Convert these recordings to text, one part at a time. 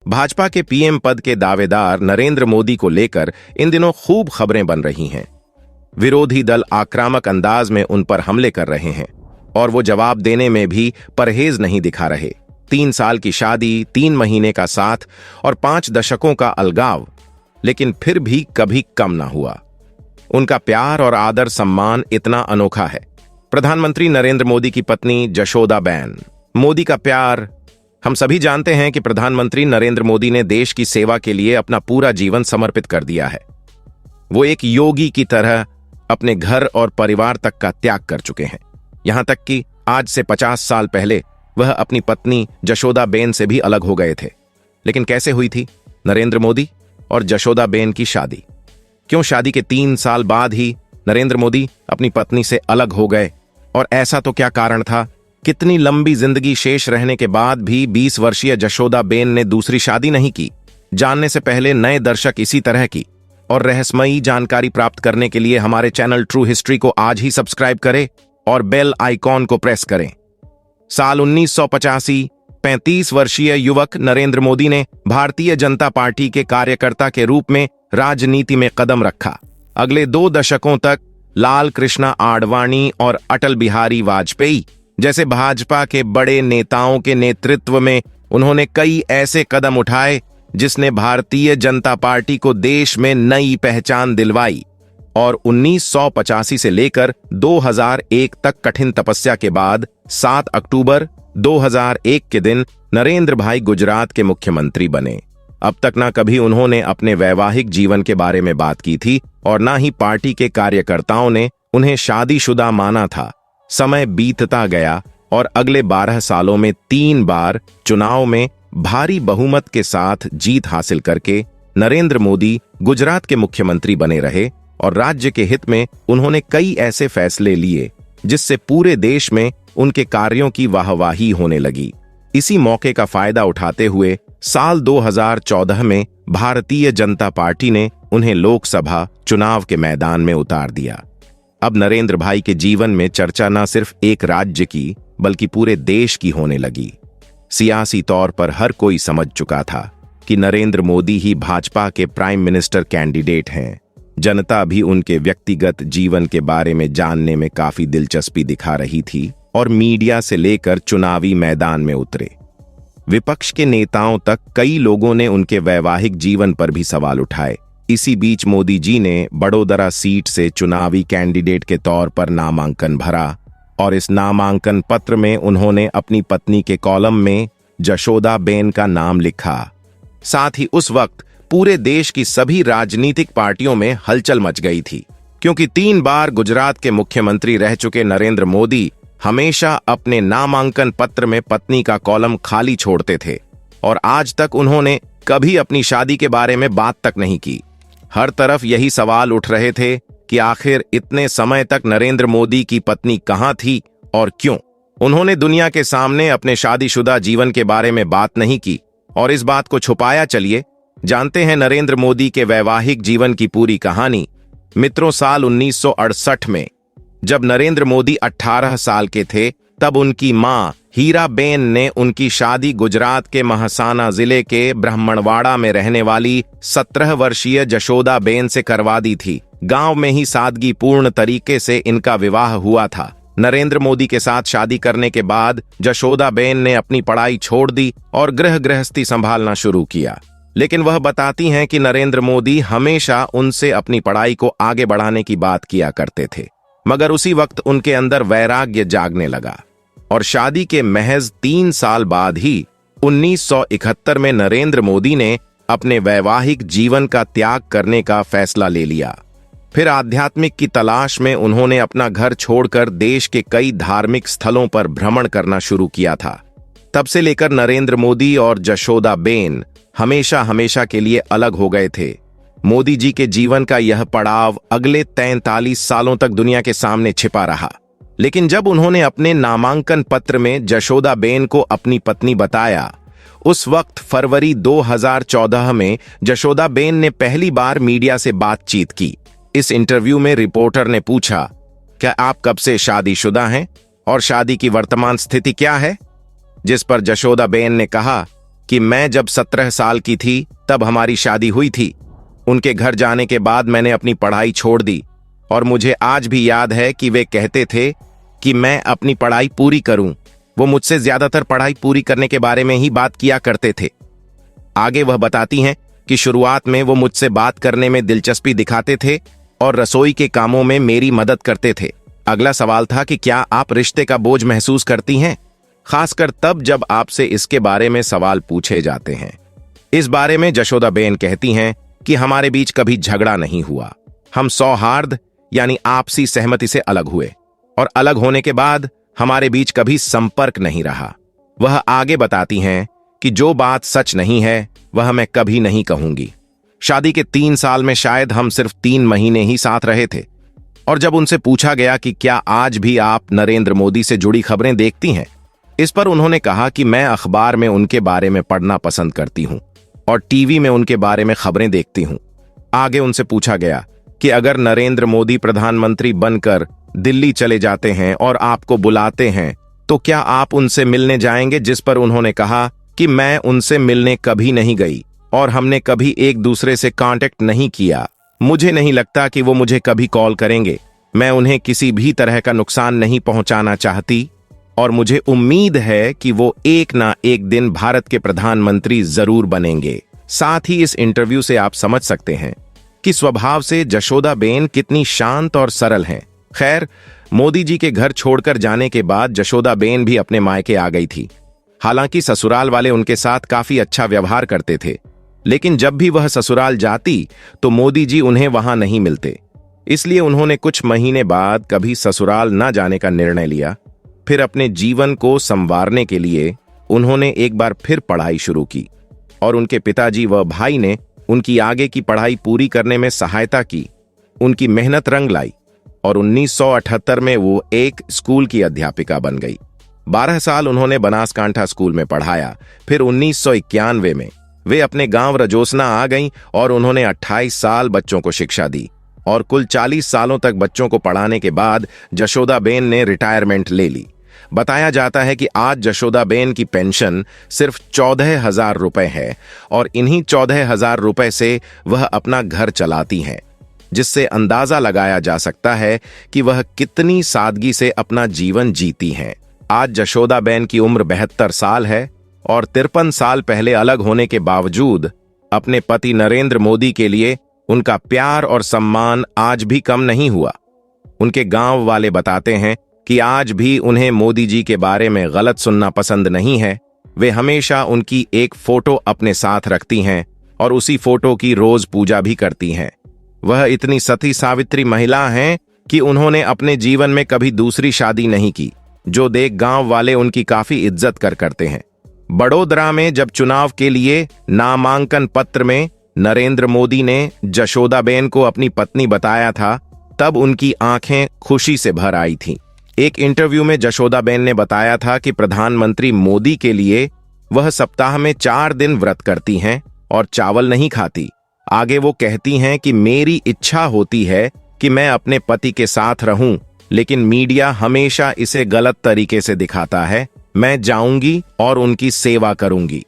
भाजपा के पीएम पद के दावेदार नरेंद्र मोदी को लेकर इन दिनों खूब खबरें बन रही हैं। विरोधी दल आक्रामक अंदाज में उन पर हमले कर रहे हैं और वो जवाब देने में भी परहेज नहीं दिखा रहे। 3 साल की शादी, 3 महीने का साथ और 5 दशकों का अलगाव, लेकिन फिर भी कभी कम ना हुआ। उनका प्यार और आदर सम्मान इतना अनोखा है। प्रधानमंत्री नरेंद्र मोदी की पत्नी जशोदाबेन मोदी का प्यार। हम सभी जानते हैं कि प्रधानमंत्री नरेंद्र मोदी ने देश की सेवा के लिए अपना पूरा जीवन समर्पित कर दिया है। वो एक योगी की तरह अपने घर और परिवार तक का त्याग कर चुके हैं। यहां तक कि आज से 50 साल पहले वह अपनी पत्नी जशोदाबेन से भी अलग हो गए थे। लेकिन कैसे हुई थी नरेंद्र मोदी और जशोदाबेन की शादी? क्यों शादी के 3 साल बाद ही नरेंद्र मोदी अपनी पत्नी से अलग हो गए? और ऐसा तो क्या कारण था? कितनी लंबी जिंदगी शेष रहने के बाद भी 20 वर्षीय जशोदाबेन ने दूसरी शादी नहीं की? जानने से पहले नए दर्शक इसी तरह की और रहस्यमयी जानकारी प्राप्त करने के लिए हमारे चैनल ट्रू हिस्ट्री को आज ही सब्सक्राइब करें और बेल आइकॉन को प्रेस करें। साल 1985, 35 वर्षीय युवक नरेंद्र मोदी ने भारतीय जनता पार्टी के कार्यकर्ता के रूप में राजनीति में कदम रखा। अगले 2 दशकों तक लाल कृष्ण आडवाणी और अटल बिहारी वाजपेयी जैसे भाजपा के बड़े नेताओं के नेतृत्व में उन्होंने कई ऐसे कदम उठाए जिसने भारतीय जनता पार्टी को देश में नई पहचान दिलवाई। और 1985 से लेकर 2001 तक कठिन तपस्या के बाद 7 अक्टूबर 2001 के दिन नरेंद्र भाई गुजरात के मुख्यमंत्री बने। अब तक ना कभी उन्होंने अपने वैवाहिक जीवन के बारे में बात की थी और ना ही पार्टी के कार्यकर्ताओं ने उन्हें शादीशुदा माना था। समय बीतता गया और अगले 12 सालों में 3 बार चुनाव में भारी बहुमत के साथ जीत हासिल करके नरेंद्र मोदी गुजरात के मुख्यमंत्री बने रहे और राज्य के हित में उन्होंने कई ऐसे फैसले लिए जिससे पूरे देश में उनके कार्यों की वाहवाही होने लगी। इसी मौके का फायदा उठाते हुए साल 2014 में भारतीय जनता पार्टी ने उन्हें लोकसभा चुनाव के मैदान में उतार दिया। अब नरेंद्र भाई के जीवन में चर्चा न सिर्फ एक राज्य की बल्कि पूरे देश की होने लगी। सियासी तौर पर हर कोई समझ चुका था कि नरेंद्र मोदी ही भाजपा के प्राइम मिनिस्टर कैंडिडेट हैं। जनता भी उनके व्यक्तिगत जीवन के बारे में जानने में काफी दिलचस्पी दिखा रही थी और मीडिया से लेकर चुनावी मैदान में उतरे विपक्ष के नेताओं तक कई लोगों ने उनके वैवाहिक जीवन पर भी सवाल उठाए। इसी बीच मोदी जी ने बड़ोदरा सीट से चुनावी कैंडिडेट के तौर पर नामांकन भरा और इस नामांकन पत्र में उन्होंने अपनी पत्नी के कॉलम में जशोदाबेन का नाम लिखा। साथ ही उस वक्त पूरे देश की सभी राजनीतिक पार्टियों में हलचल मच गई थी, क्योंकि 3 बार गुजरात के मुख्यमंत्री रह चुके नरेंद्र मोदी हमेशा अपने नामांकन पत्र में पत्नी का कॉलम खाली छोड़ते थे और आज तक उन्होंने कभी अपनी शादी के बारे में बात तक नहीं की। हर तरफ यही सवाल उठ रहे थे कि आखिर इतने समय तक नरेंद्र मोदी की पत्नी कहां थी और क्यों उन्होंने दुनिया के सामने अपने शादीशुदा जीवन के बारे में बात नहीं की और इस बात को छुपाया। चलिए जानते हैं नरेंद्र मोदी के वैवाहिक जीवन की पूरी कहानी। मित्रों, साल 1968 में जब नरेंद्र मोदी 18 साल के थे तब उनकी मां हीराबेन ने उनकी शादी गुजरात के महसाना जिले के ब्राह्मणवाड़ा में रहने वाली 17 वर्षीय जशोदाबेन से करवा दी थी। गांव में ही सादगीपूर्ण तरीके से इनका विवाह हुआ था। नरेंद्र मोदी के साथ शादी करने के बाद जशोदाबेन ने अपनी पढ़ाई छोड़ दी और गृहस्थी संभालना शुरू किया। लेकिन वह बताती हैं कि नरेंद्र मोदी हमेशा उनसे अपनी पढ़ाई को आगे बढ़ाने की बात किया करते थे, मगर उसी वक्त उनके अंदर वैराग्य जागने लगा और शादी के महज 3 साल बाद ही 1971 में नरेंद्र मोदी ने अपने वैवाहिक जीवन का त्याग करने का फैसला ले लिया। फिर आध्यात्मिक की तलाश में उन्होंने अपना घर छोड़कर देश के कई धार्मिक स्थलों पर भ्रमण करना शुरू किया था। तब से लेकर नरेंद्र मोदी और जशोदाबेन हमेशा के लिए अलग हो गए थे। मोदी जी के जीवन का यह पड़ाव अगले 43 सालों तक दुनिया के सामने छिपा रहा। लेकिन जब उन्होंने अपने नामांकन पत्र में जशोदाबेन को अपनी पत्नी बताया, उस वक्त फरवरी 2014 में जशोदाबेन ने पहली बार मीडिया से बातचीत की। इस इंटरव्यू में रिपोर्टर ने पूछा, क्या आप कब से शादीशुदा हैं और शादी की वर्तमान स्थिति क्या है? जिस पर जशोदाबेन ने कहा कि मैं जब 17 साल की थी तब हमारी शादी हुई थी। उनके घर जाने के बाद मैंने अपनी पढ़ाई छोड़ दी और मुझे आज भी याद है कि वे कहते थे कि मैं अपनी पढ़ाई पूरी करूं। वो मुझसे ज्यादातर पढ़ाई पूरी करने के बारे में ही बात किया करते थे। आगे वह बताती हैं कि शुरुआत में वो मुझसे बात करने में दिलचस्पी दिखाते थे और रसोई के कामों में मेरी मदद करते थे। अगला सवाल था कि क्या आप रिश्ते का बोझ महसूस करती हैं, खासकर तब जब आपसे इसके बारे में सवाल पूछे जाते हैं। इस बारे में जशोदाबेन कहती हैं कि हमारे बीच कभी झगड़ा नहीं हुआ। हम सौहार्द यानी आपसी सहमति से अलग हुए और अलग होने के बाद हमारे बीच कभी संपर्क नहीं रहा। वह आगे बताती हैं कि जो बात सच नहीं है वह मैं कभी नहीं कहूंगी। शादी के 3 साल में शायद हम सिर्फ 3 महीने ही साथ रहे थे और जब उनसे पूछा गया कि क्या आज भी आप नरेंद्र मोदी से जुड़ी खबरें देखती हैं, इस पर उन्होंने कहा कि मैं अखबार में उनके बारे में पढ़ना पसंद करती हूं और टीवी में उनके बारे में खबरें देखती हूं। आगे उनसे पूछा गया कि अगर नरेंद्र मोदी प्रधानमंत्री बनकर दिल्ली चले जाते हैं और आपको बुलाते हैं तो क्या आप उनसे मिलने जाएंगे, जिस पर उन्होंने कहा कि मैं उनसे मिलने कभी नहीं गई और हमने कभी एक दूसरे से कांटेक्ट नहीं किया। मुझे नहीं लगता कि वो मुझे कभी कॉल करेंगे। मैं उन्हें किसी भी तरह का नुकसान नहीं पहुंचाना चाहती और मुझे उम्मीद है कि वो एक ना एक दिन भारत के प्रधानमंत्री जरूर बनेंगे। साथ ही इस इंटरव्यू से आप समझ सकते हैं कि स्वभाव से जशोदाबेन कितनी शांत और सरल हैं। खैर, मोदी जी के घर छोड़कर जाने के बाद जशोदाबेन भी अपने मायके आ गई थी। हालांकि ससुराल वाले उनके साथ काफी अच्छा व्यवहार करते थे, लेकिन जब भी वह ससुराल जाती तो मोदी जी उन्हें वहां नहीं मिलते। इसलिए उन्होंने कुछ महीने बाद कभी ससुराल न जाने का निर्णय लिया। फिर अपने जीवन को संवारने के लिए उन्होंने एक बार फिर पढ़ाई शुरू की और उनके पिताजी व भाई ने उनकी आगे की पढ़ाई पूरी करने में सहायता की। उनकी मेहनत रंग लाई और 1978 में वो एक स्कूल की अध्यापिका बन गई। 12 साल उन्होंने बनासकांठा स्कूल में पढ़ाया। फिर 1991 में वे अपने गांव रजोसना आ गईं और उन्होंने 28 साल बच्चों को शिक्षा दी और कुल 40 सालों तक बच्चों को पढ़ाने के बाद जशोदाबेन ने रिटायरमेंट ले ली। बताया जाता है कि आज जशोदाबेन की पेंशन सिर्फ 14,000 रुपए है और इन्हीं 14,000 रुपए से वह अपना घर चलाती हैं, जिससे अंदाजा लगाया जा सकता है कि वह कितनी सादगी से अपना जीवन जीती हैं। आज जशोदाबेन की उम्र 72 साल है और 53 साल पहले अलग होने के बावजूद अपने पति नरेंद्र मोदी के लिए उनका प्यार और सम्मान आज भी कम नहीं हुआ। उनके गांव वाले बताते हैं कि आज भी उन्हें मोदी जी के बारे में गलत सुनना पसंद नहीं है। वे हमेशा उनकी एक फोटो अपने साथ रखती हैं और उसी फोटो की रोज पूजा भी करती हैं। वह इतनी सती सावित्री महिला हैं कि उन्होंने अपने जीवन में कभी दूसरी शादी नहीं की, जो देख गांव वाले उनकी काफी इज्जत करते हैं। बड़ोदरा में जब चुनाव के लिए नामांकन पत्र में नरेंद्र मोदी ने जशोदाबेन को अपनी पत्नी बताया था, तब उनकी आंखें खुशी से भर आई थीं। एक इंटरव्यू में जशोदाबेन ने बताया था कि प्रधानमंत्री मोदी के लिए वह सप्ताह में 4 दिन व्रत करती हैं और चावल नहीं खाती। आगे वो कहती हैं कि मेरी इच्छा होती है कि मैं अपने पति के साथ रहूं, लेकिन मीडिया हमेशा इसे गलत तरीके से दिखाता है। मैं जाऊंगी और उनकी सेवा करूंगी।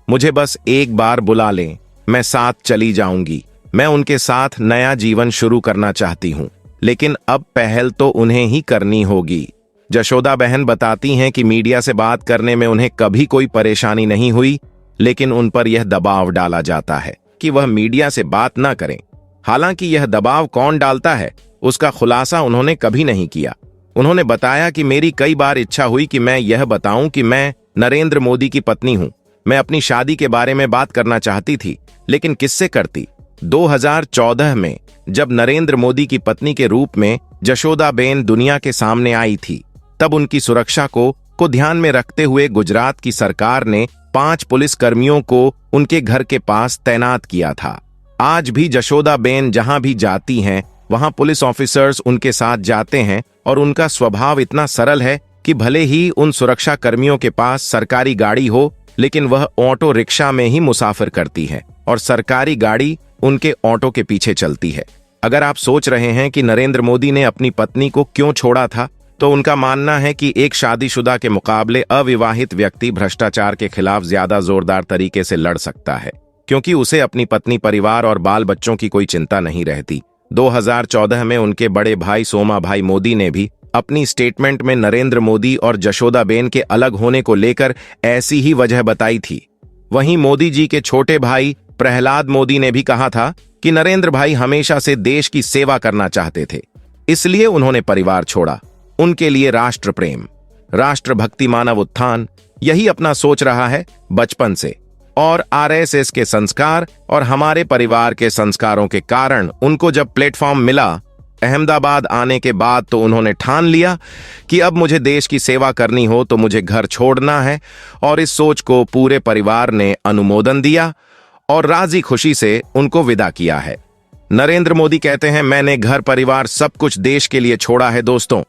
मुझे बस एक बार बुला लें, मैं साथ चली जाऊंगी। मैं उनके साथ नया जीवन शुरू करना चाहती हूं, लेकिन अब पहल तो उन्हें ही करनी होगी। जशोदा बहन बताती हैं कि मीडिया से बात करने में उन्हें कभी कोई परेशानी नहीं हुई, लेकिन उन पर यह दबाव डाला जाता है कि वह मीडिया से बात न करें। हालांकि यह दबाव कौन डालता है, उसका खुलासा उन्होंने कभी नहीं किया। उन्होंने बताया कि मेरी कई बार इच्छा हुई कि मैं यह बताऊं कि मैं नरेंद्र मोदी की पत्नी हूं। मैं अपनी शादी के बारे में बात करना चाहती थी, लेकिन किससे करती। 2014 में जब नरेंद्र मोदी की पत्नी के रूप में जशोदाबेन दुनिया के सामने आई थी, तब उनकी सुरक्षा को ध्यान में रखते हुए गुजरात की सरकार ने 5 पुलिस कर्मियों को उनके घर के पास तैनात किया था। आज भी जशोदाबेन जहां भी जाती हैं, वहां पुलिस ऑफिसर्स उनके साथ जाते हैं और उनका स्वभाव इतना सरल है कि भले ही उन सुरक्षा कर्मियों के पास सरकारी गाड़ी हो, लेकिन वह ऑटो रिक्शा में ही मुसाफिर करती है और सरकारी गाड़ी उनके ऑटो के पीछे चलती है। अगर आप सोच रहे हैं कि नरेंद्र मोदी ने अपनी पत्नी को क्यों छोड़ा था, तो उनका मानना है कि एक शादीशुदा के मुकाबले अविवाहित व्यक्ति भ्रष्टाचार के खिलाफ ज्यादा जोरदार तरीके से लड़ सकता है, क्योंकि उसे अपनी पत्नी, परिवार और बाल बच्चों की कोई चिंता नहीं रहती। 2014 में उनके बड़े भाई सोमाभाई मोदी ने भी अपनी स्टेटमेंट में नरेंद्र मोदी और जशोदाबेन के अलग होने को लेकर ऐसी ही वजह बताई थी। वहीं मोदी जी के छोटे भाई प्रहलाद मोदी ने भी कहा था कि नरेंद्र भाई हमेशा से देश की सेवा करना चाहते थे, इसलिए उन्होंने परिवार छोड़ा। उनके लिए राष्ट्र प्रेम, राष्ट्रभक्ति, मानव उत्थान, यही अपना सोच रहा है बचपन से। और आरएसएस के संस्कार और हमारे परिवार के संस्कारों के कारण उनको जब प्लेटफॉर्म मिला अहमदाबाद आने के बाद, तो उन्होंने ठान लिया कि अब मुझे देश की सेवा करनी हो तो मुझे घर छोड़ना है। और इस सोच को पूरे परिवार ने अनुमोदन दिया और राजी खुशी से उनको विदा किया है। नरेंद्र मोदी कहते हैं, मैंने घर, परिवार, सब कुछ देश के लिए छोड़ा है। दोस्तों,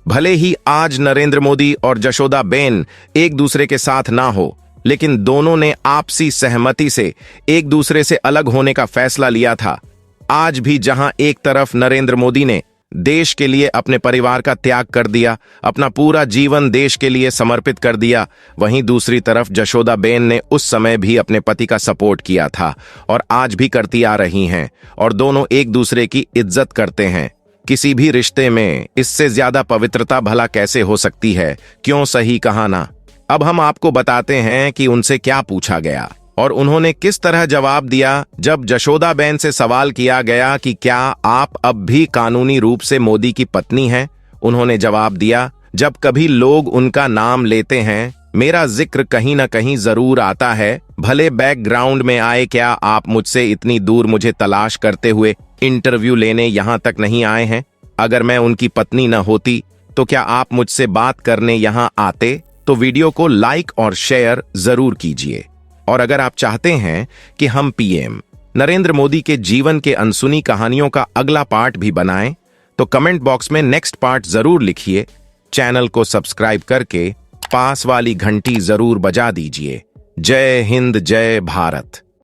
भले ही आज नरेंद्र मोदी और जशोदाबेन एक दूसरे के साथ ना हो, लेकिन दोनों ने आपसी सहमति से एक दूसरे से अलग होने का फैसला लिया था। आज भी जहां एक तरफ नरेंद्र मोदी ने देश के लिए अपने परिवार का त्याग कर दिया, अपना पूरा जीवन देश के लिए समर्पित कर दिया, वहीं दूसरी तरफ जशोदाबेन ने उस समय भी अपने पति का सपोर्ट किया था और आज भी करती आ रही हैं, और दोनों एक दूसरे की इज्जत करते हैं। किसी भी रिश्ते में इससे ज्यादा पवित्रता भला कैसे हो सकती है, क्यों, सही कहा ना? अब हम आपको बताते हैं कि उनसे क्या पूछा गया और उन्होंने किस तरह जवाब दिया जब जशोदाबेन से सवाल किया गया कि क्या आप अब भी कानूनी रूप से मोदी की पत्नी हैं। उन्होंने जवाब दिया, जब कभी लोग उनका नाम लेते हैं, मेरा जिक्र कहीं ना कहीं जरूर आता है, भले बैकग्राउंड में आए। क्या आप मुझसे इतनी दूर मुझे तलाश करते हुए इंटरव्यू लेने यहां तक नहीं आए हैं? अगर मैं उनकी पत्नी न होती तो क्या आप मुझसे बात करने यहां आते? तो वीडियो को लाइक और शेयर जरूर कीजिए। और अगर आप चाहते हैं कि हम पीएम नरेंद्र मोदी के जीवन के अनसुनी कहानियों का अगला पार्ट भी बनाएं, तो कमेंट बॉक्स में नेक्स्ट पार्ट जरूर लिखिए। चैनल को सब्सक्राइब करके पास वाली घंटी जरूर बजा दीजिए। जय हिंद, जय भारत।